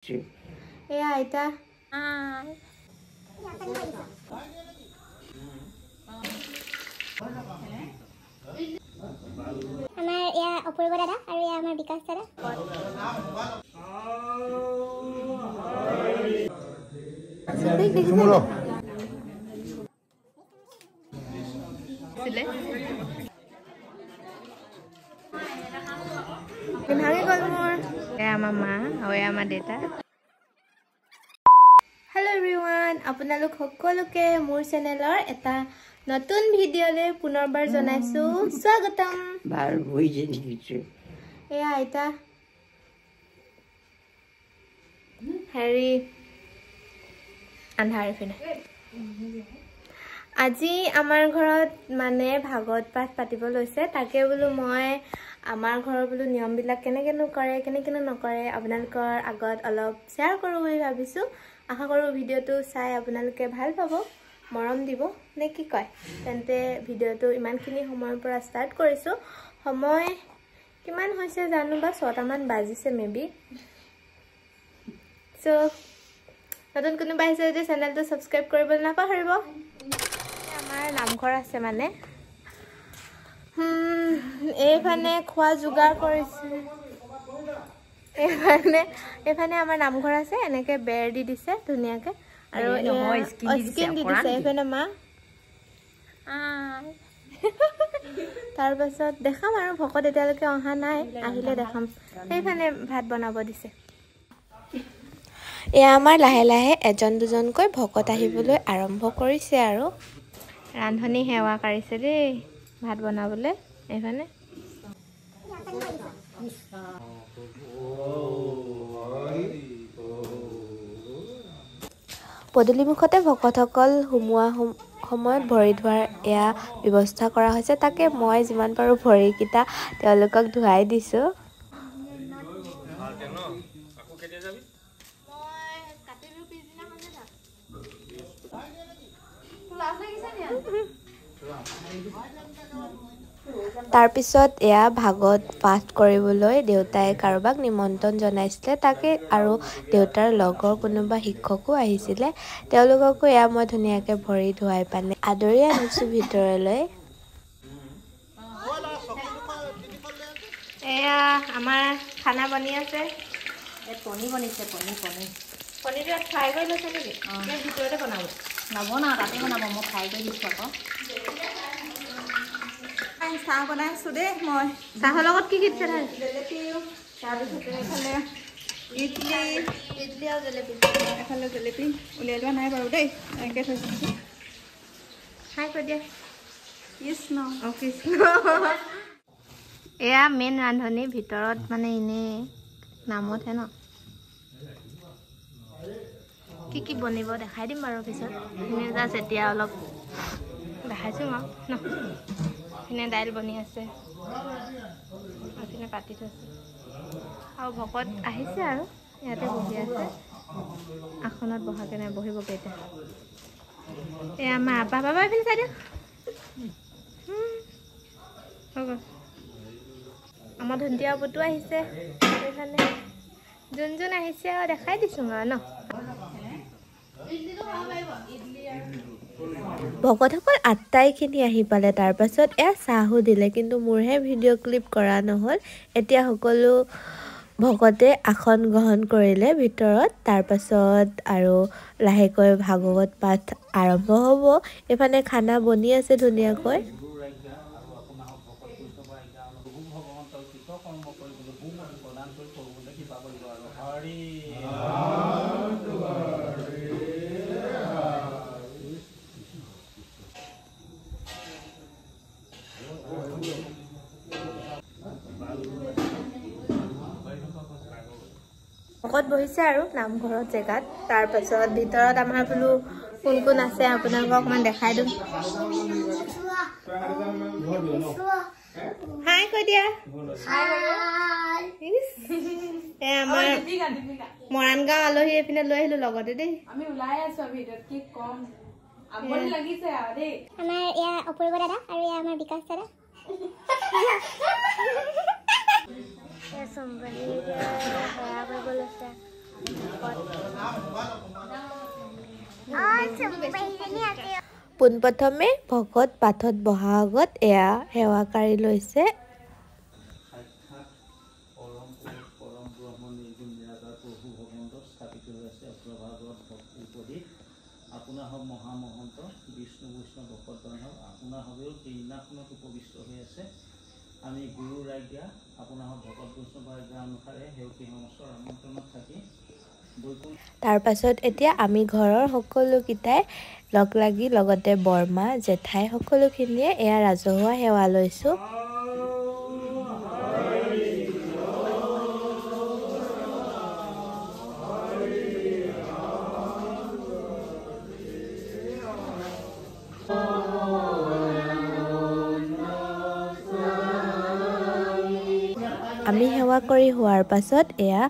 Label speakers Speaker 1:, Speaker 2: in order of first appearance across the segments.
Speaker 1: Yeah, Aita.
Speaker 2: আমাৰ ইয়া অপূৰ্ব দাদা আৰু ইয়া আমাৰ বিকাশ দাদা
Speaker 1: Hello everyone, আপোনালোক সকলোকে মোৰ চেনেলৰ এটা নতুন ভিডিঅ'লে পুনৰবাৰ জনাইছো স্বাগতম
Speaker 3: বাৰ হৈ যেনিছে
Speaker 1: এয়া আইতা হেৰি আন্ধাৰ ফিনে আজি আমাৰ ঘৰত মানে ভাগৱত পাঠ পাতিব লৈছে তাকে বোলো মই আমাৰ ঘৰৰ বোলো নিয়মবিলাক কেনেকেনো কৰে কেনেকেনো নকৰে আপোনালোকৰ আগত অলপ শ্বেয়াৰ কৰোঁ বুলি ভাবিছোঁ আশা কৰোঁ ভিডিঅ'টো চাই আপোনালোকে ভাল পাব মৰম দিব নে কি কয় তেন্তে ভিডিঅ'টো ইমানখিনি সময়ৰ পৰা ষ্টাৰ্ট কৰিছোঁ সময় কিমান হৈছে জানো বা 6টা মান বাজিছে মেবি সো নতুন কোনোবা আহিছে যদি চেনেলটো ছাবস্ক্ৰাইব কৰিবলৈ নাপাহৰিব আমাৰ নামঘৰ আছে মানে এইফানে খোৱা যোগাৰ কৰিছে এইফানে আমাৰ নামঘৰ আছে এনেকে বেৰ দি দিছে ধুনীয়াকে আৰু স্কিন দি দিছে এইফানে মা তাৰ পাছত দেখাম আৰু ভকত এতিয়ালৈকে অহা নাই আহিলে দেখাম সেইফানে ভাত বনাব দিছে এয়া আমাৰ লাহে লাহে এজন দুজনকৈ ভকত আহিবলৈ আৰম্ভ কৰিছে আৰু ৰান্ধনী সেৱা কৰিছে দেই ভাত বনাবলৈ এইফানে পদূলিমুখতে ভকতসকল সোমোৱা সময়ত ভৰি ধোৱাৰ এয়া ব্যৱস্থা কৰা হৈছে তাকে মই যিমান পাৰোঁ ভৰিকেইটা তেওঁলোকক ধুৱাই দিছোঁ তাৰপিছত এয়া ভাগৱত পাঠ কৰিবলৈ দেউতাই কাৰোবাক নিমন্ত্ৰণ জনাইছিলে তাকে আৰু দেউতাৰ লগৰ কোনোবা শিক্ষকো আহিছিলে তেওঁলোককো এয়া মই ধুনীয়াকৈ ভৰি ধুৱাই পানে আদৰি আনিছোঁ ভিতৰলৈ এয়া আমাৰ খানা বনি আছে পনীৰ বনিছে পনীৰটো ফ্ৰাই কৰি লৈছে নেকি ভিতৰতে বনাব নবনাওঁ তাতে বনাব মই ফ্ৰাই কৰি দিছোঁ আকৌ চাহ বনাইছোঁ দেই মই চাহৰ লগত কি দিছে জেলেপি তাৰপিছতে এইফালে ইডলি আৰু জেলেপি এফালে জেলেপি উলিয়াই লোৱা নাই বাৰু দেই এনেকৈ থৈছোঁ খাই কৈ দিয়া কৃষ্ণ কৃষ্ণ এয়া মেইন ৰান্ধনী ভিতৰত মানে এনেই নামতহে ন কি বনিব দেখাই দিম বাৰু পিছত এনেই জাষ্ট এতিয়া অলপ দেখাইছোঁ আৰু ন এইপিনে দাইল বনি আছে এইপিনে পাতি থৈছে আৰু ভকত আহিছে আৰু ইয়াতে বহি আছে আসনত বহাকে নাই বহিবগৈ এতিয়া এয়া মা বাবা এইপিনে চাই দিয়ক হৈ গ'ল আমাৰ ধুনীয়া বটো আহিছে এইফালে যোন আহিছে আৰু দেখাই দিছোঁ আৰু ন ভকতসকল 8টাইখিনি আহি পালে তাৰপাছত এয়া চাহো দিলে কিন্তু মোৰহে ভিডিঅ' ক্লিপ কৰা নহ'ল এতিয়া সকলো ভকতে আসন গ্ৰহণ কৰিলে ভিতৰত তাৰপাছত আৰু লাহেকৈ ভাগৱত পাঠ আৰম্ভ হ'ব এইফালে খানা বনি আছে ধুনীয়াকৈ ভকত বহিছে আৰু নামঘৰত জেগাত তাৰপাছত ভিতৰত আমাৰ বোলো কোন কোন আছে আপোনালোকক অকণমান দেখাই দিওঁ হাই কৈ দিয়া আমাৰ মৰাণ গাঁও আলহী এইপিনে লৈ আহিলোঁ লগতে দেই আমি ওলাই আছোঁ ভিতৰত কি কম আমনি লাগিছে আৰু দেই
Speaker 2: আমাৰ ইয়া অপূৰ্ব দাদা আৰু ইয়া আমাৰ বিকাশ দাদা
Speaker 1: পোনপ্ৰথমে ভকত পাঠত বহা আগত এয়া সেৱাকাৰী লৈছে।
Speaker 4: আপোনাৰ হওক মহামহন্ত বিষ্ণু বৈষ্ণৱ ভকতগণ হওক আপোনাৰ হবেও সেইদিনাখনত উপবিষ্ট হৈ আছে। আমি গুৰু ৰাজ্ঞা আপোনাৰ হওক ভকত বৈষ্ণৱ ৰাজ্ঞা অনুসাৰে সেউকী সমস্তৰ আমন্ত্ৰণত থাকি
Speaker 1: তাৰ পাছত এতিয়া আমি ঘৰৰ সকলোকেইটাই লগ লাগি লগতে বৰমা জেঠাই সকলোখিনিয়ে এয়া ৰাজহুৱা সেৱা লৈছোঁ। আমি সেৱা কৰি হোৱাৰ পাছত এয়া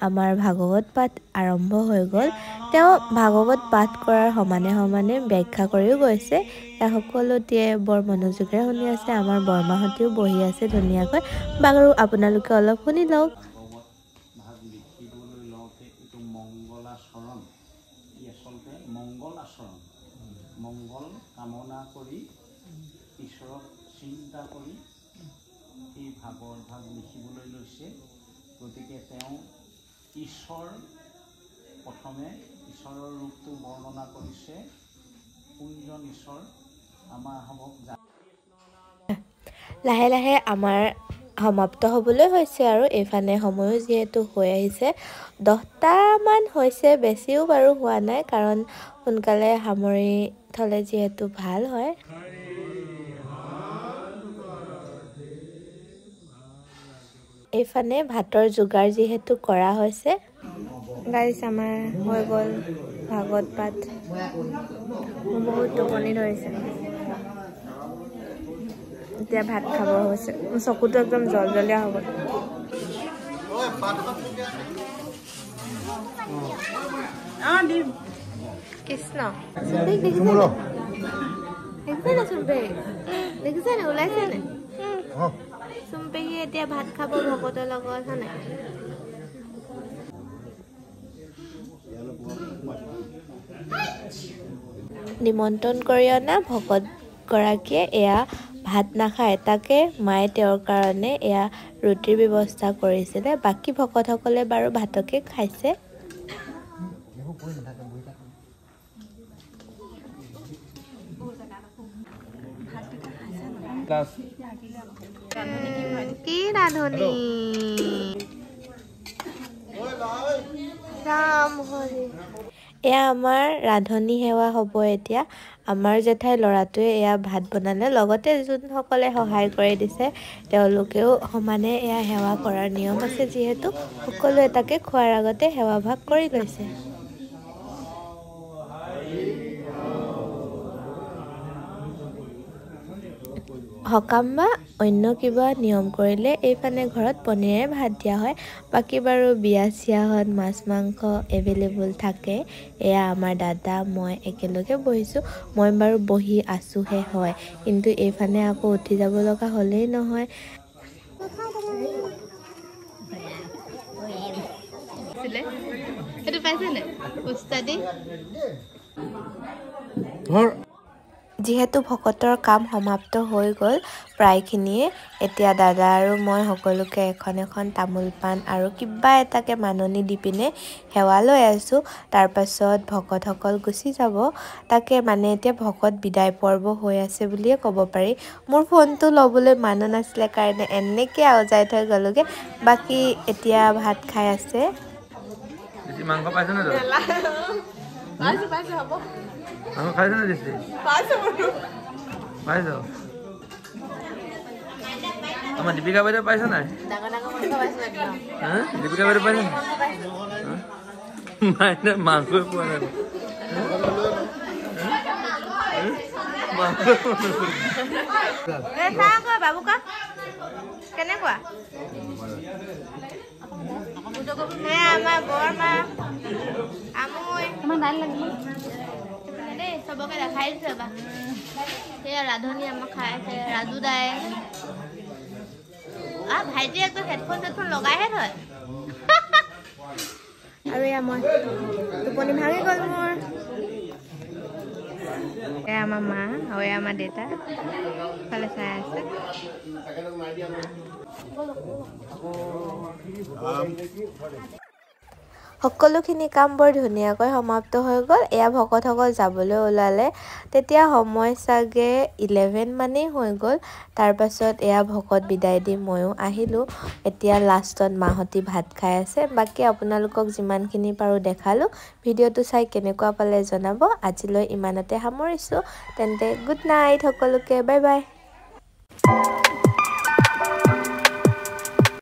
Speaker 1: আমাৰ ভাগৱত পাঠ আৰম্ভ হৈ গ'ল। তেওঁ ভাগৱত পাঠ কৰাৰ সমানে সমানে ব্যাখ্যা কৰিও গৈছে। এয়া সকলোটিয়ে বৰ মনোযোগেৰে শুনি আছে। আমাৰ বৰমাহঁতেও বহি আছে ধুনীয়াকৈ। বাৰু আপোনালোকে অলপ শুনি লওক।
Speaker 4: ভাগ লিখিবলৈ লওঁতে এইটো মংগলাচৰণ, ই আচলতে মংগল আচৰণ। মংগল কামনা কৰি ঈশ্বৰক চিন্তা কৰি এই ভাগৰ ভাগ লিখিবলৈ লৈছে। গতিকে তেওঁ ঈশ্বৰ প্ৰথমে ঈশ্বৰৰ ৰূপটো বৰ্ণনা কৰিছে। কোনজন ঈশ্বৰ আমাৰ হ'ব
Speaker 1: লাহে লাহে আমাৰ সমাপ্ত হ'বলৈ হৈছে আৰু এইফালে সময়ো যিহেতু হৈ আহিছে 10টামান হৈছে, বেছিও বাৰু হোৱা নাই কাৰণ সোনকালে সামৰি থ'লে যিহেতু ভাল হয়। এইফালে ভাতৰ যোগাৰ যিহেতু কৰা হৈছে। গাইছ আমাৰ হৈ গ'ল ভাগৱত পাঠ। মোৰ বহুত টোপনি ধৰিছে। এতিয়া ভাত খাব হৈছে। মোৰ চকুটো একদম জলজলীয়া হৈ গ'ল। কৃষ্ণ দেখিছে নে ওলাইছে নে? চুম্পেহী এতিয়া ভাত খাব ভকতৰ লগত হয়নে? নিমন্ত্ৰণ কৰি অনা ভকতগৰাকীয়ে এয়া ভাত নাখায়। তাকে মায়ে তেওঁৰ কাৰণে এয়া ৰুটিৰ ব্যৱস্থা কৰিছিলে। বাকী ভকতসকলে বাৰু ভাতকে খাইছে। কি ৰান্ধনি ৰাম হৰি। এয়া আমাৰ ৰান্ধনি সেৱা হ'ব এতিয়া। আমাৰ জেঠাই ল'ৰাটোৱে এয়া ভাত বনালে, লগতে যোনসকলে সহায় কৰি দিছে তেওঁলোকেও সমানে এয়া সেৱা কৰাৰ নিয়ম আছে যিহেতু সকলোৱে তাকে খোৱাৰ আগতে সেৱা ভাগ কৰি লৈছে। সকাম বা অন্য কিবা নিয়ম কৰিলে এইফালে ঘৰত পনীৰে ভাত দিয়া হয়। বাকী বাৰু বিয়া চিয়াহত মাছ মাংস এভেইলেবল থাকে। এয়া আমাৰ দাদা মই একেলগে বহিছোঁ। মই বাৰু বহি আছোঁহে হয়, কিন্তু এইফালে আকৌ উঠি যাব লগা হ'লেই নহয়। সেইটো পাইছেনে উস্তাদি? যিহেতু ভকতৰ কাম সমাপ্ত হৈ গ'ল প্ৰায়খিনিয়ে, এতিয়া দাদা আৰু মই সকলোকে এখন এখন তামোল পাণ আৰু কিবা এটাকে মাননি দি পিনে সেৱা লৈ আছোঁ। তাৰপাছত ভকতসকল গুচি যাব। তাকে মানে এতিয়া ভকত বিদায় পৰ্ব হৈ আছে বুলিয়ে ক'ব পাৰি। মোৰ ফোনটো ল'বলৈ মানুহ নাছিলে কাৰণে এনেকৈ আওজাই থৈ গ'লোগৈ। বাকী এতিয়া ভাত খাই আছে।
Speaker 5: মাংস পাইছ নে?
Speaker 1: হ'ব
Speaker 5: মাংস খাইছ নে দিছি? পাইছ? আমাৰ দীপিকা বাইদেউ পাইছ নাই? দীপিকা বাইদেউ পাইছ নাই? মাংসই পোৱা নাই।
Speaker 1: বাবু কা কেনেকুৱা? আমাৰ বৰমা আমৈ আমাৰ দাইল লাগিব দেই, চবকে দেখাই দিছে বা। সেয়া ৰান্ধনি আমাক খাই আছে, ৰাজু দাই। ভাইটি একদম হেডফোন চেডফোন লগাইহে থয়। আৰু এয়া মই টোপনি ভাঙি গ'ল মোৰ এয়া আমাৰ মা আৰু এয়া আমাৰ দেউতা ফালে চাই আছে সকলোখিনি কাম বৰ ধুনীয়াকৈ সমাপ্ত হৈ গ'ল এয়া ভকতসকল যাবলৈ ওলালে তেতিয়া সময় চাগে 11 মানেই হৈ গ'ল তাৰ পাছত এয়া ভকত বিদায় দি ময়ো আহিলোঁ এতিয়া লাষ্টত মাহতি ভাত খাই আছে বাকি আপোনালোকক যিমানখিনি পাৰো দেখালোঁ ভিডিঅ'টো চাই কেনেকুৱা পালে জনাব আজিলৈ ইমানতে সামৰিছোঁ তেন্তে গুড নাইট সকলোকে বাই বাই